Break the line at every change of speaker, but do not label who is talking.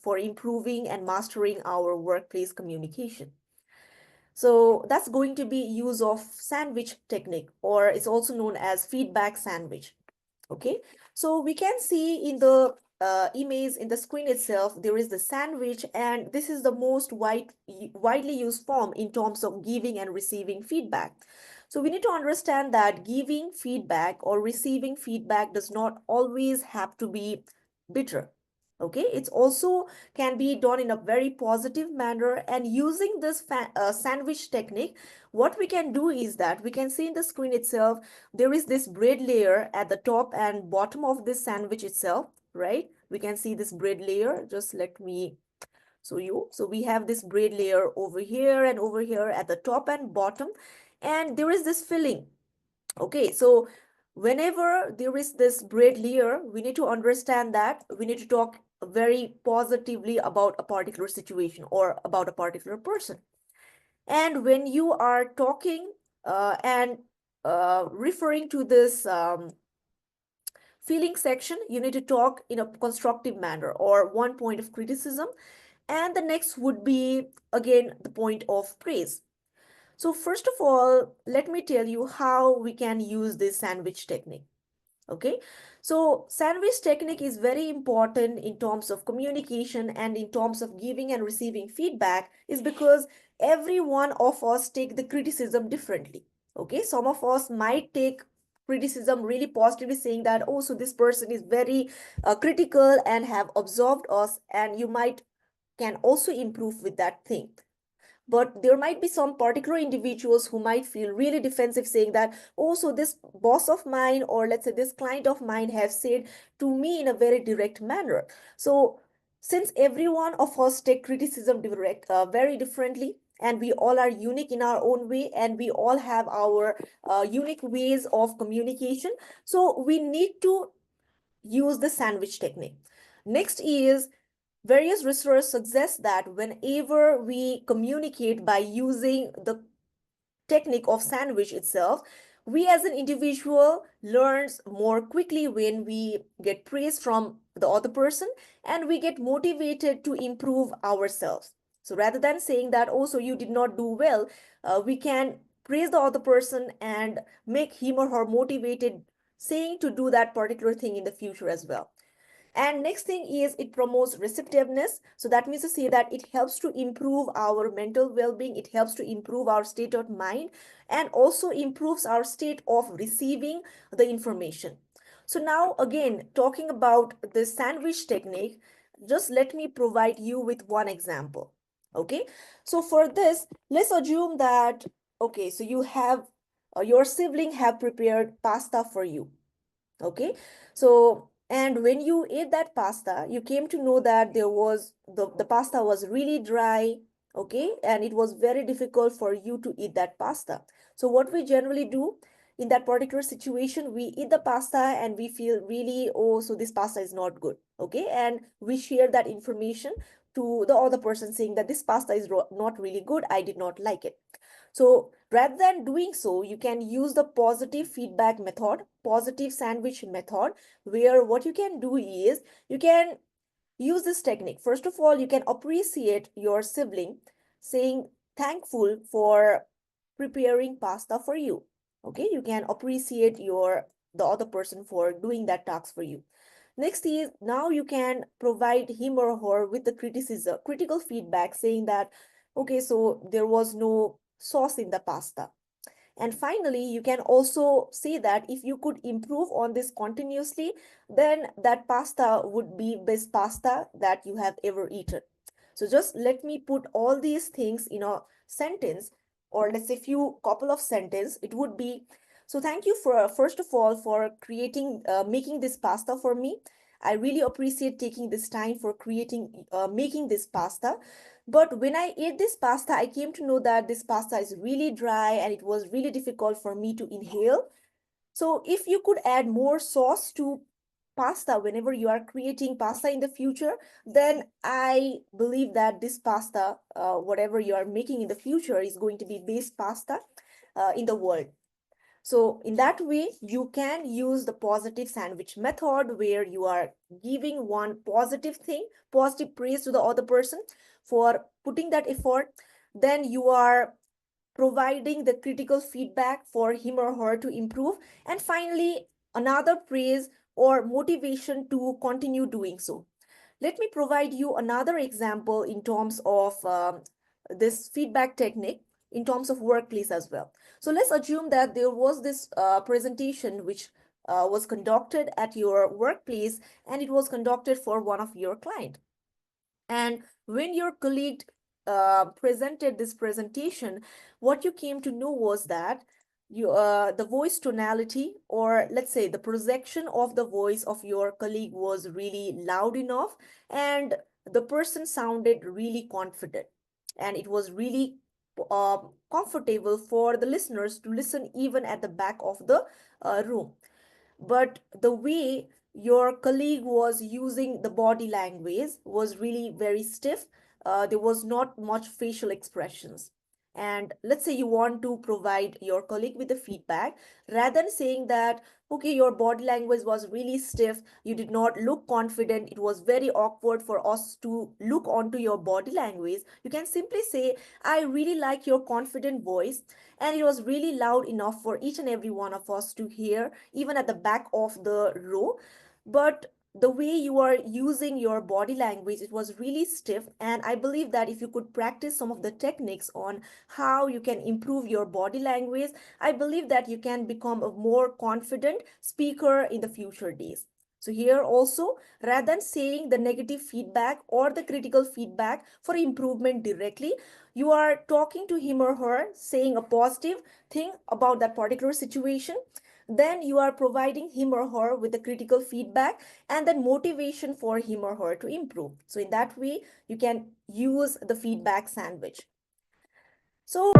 for improving and mastering our workplace communication. So that's going to be use of sandwich technique, or it's also known as feedback sandwich. Okay, so we can see in the image in the screen itself, there is the sandwich, and this is the most widely used form in terms of giving and receiving feedback. So we need to understand that giving feedback or receiving feedback does not always have to be bitter. Okay, it's also can be done in a very positive manner. And using this sandwich technique, what we can do is that we can see in the screen itself, there is this bread layer at the top and bottom of this sandwich itself, right? We can see this bread layer. Just let me show you. So we have this bread layer over here and over here at the top and bottom, and there is this filling. Okay, so whenever there is this bread layer, we need to understand that we need to talk very positively about a particular situation or about a particular person. And when you are talking and referring to this feeling section, you need to talk in a constructive manner or one point of criticism, and the next would be again the point of praise. So first of all, let me tell you how we can use this sandwich technique. Okay, so sandwich technique is very important in terms of communication and in terms of giving and receiving feedback, is because every one of us take the criticism differently. Okay, some of us might take criticism really positively, saying that, oh, so this person is very critical and have observed us, and you might can also improve with that thing. But there might be some particular individuals who might feel really defensive, saying that, oh, so this boss of mine, or let's say this client of mine, have said to me in a very direct manner. So since every one of us take criticism very differently, and we all are unique in our own way, and we all have our unique ways of communication, so we need to use the sandwich technique. Next is, various research suggests that whenever we communicate by using the technique of sandwich itself, we as an individual learns more quickly when we get praise from the other person, and we get motivated to improve ourselves. So rather than saying that, oh, so you did not do well, we can praise the other person and make him or her motivated, saying to do that particular thing in the future as well. And next thing is, it promotes receptiveness. So that means to say that it helps to improve our mental well-being, it helps to improve our state of mind, and also improves our state of receiving the information. So now again, talking about the sandwich technique, just let me provide you with one example. Okay, so for this, let's assume that, okay, so you have your sibling have prepared pasta for you. Okay, so and when you ate that pasta, you came to know that there was the pasta was really dry. Okay, and it was very difficult for you to eat that pasta. So what we generally do in that particular situation, we eat the pasta and we feel really, oh, so this pasta is not good. Okay, and we share that information to the other person, saying that this pasta is not really good, I did not like it. So rather than doing so, you can use the positive feedback method, positive sandwich method, where what you can do is you can use this technique. First of all, you can appreciate your sibling, saying thankful for preparing pasta for you. Okay, you can appreciate the other person for doing that task for you. Next is, now you can provide him or her with the critical feedback, saying that, okay, so there was no sauce in the pasta. And finally, you can also say that if you could improve on this continuously, then that pasta would be best pasta that you have ever eaten. So just let me put all these things in a sentence, or let's say few couple of sentence. It would be, so thank you for first of all for making this pasta for me. I really appreciate taking this time for making this pasta. But when I ate this pasta, I came to know that this pasta is really dry and it was really difficult for me to inhale. So if you could add more sauce to pasta whenever you are creating pasta in the future, then I believe that this pasta, whatever you are making in the future, is going to be best pasta in the world. So in that way, you can use the positive sandwich method where you are giving one positive thing, positive praise to the other person for putting that effort. Then you are providing the critical feedback for him or her to improve. And finally, another praise or motivation to continue doing so. Let me provide you another example in terms of this feedback technique in terms of workplace as well. So let's assume that there was this presentation which was conducted at your workplace, and it was conducted for one of your client. And when your colleague presented this presentation, what you came to know was that the voice tonality, or let's say the projection of the voice of your colleague, was really loud enough, and the person sounded really confident, and it was really uh, comfortable for the listeners to listen even at the back of the room. But the way your colleague was using the body language was really very stiff. There was not much facial expressions. And let's say you want to provide your colleague with the feedback, rather than saying that, okay, your body language was really stiff, you did not look confident, it was very awkward for us to look onto your body language, you can simply say, I really like your confident voice, and it was really loud enough for each and every one of us to hear, even at the back of the row. But the way you are using your body language, it was really stiff. And I believe that if you could practice some of the techniques on how you can improve your body language, I believe that you can become a more confident speaker in the future days. So here also, rather than saying the negative feedback or the critical feedback for improvement directly, you are talking to him or her, saying a positive thing about that particular situation. Then you are providing him or her with the critical feedback and then motivation for him or her to improve. So in that way, you can use the feedback sandwich. So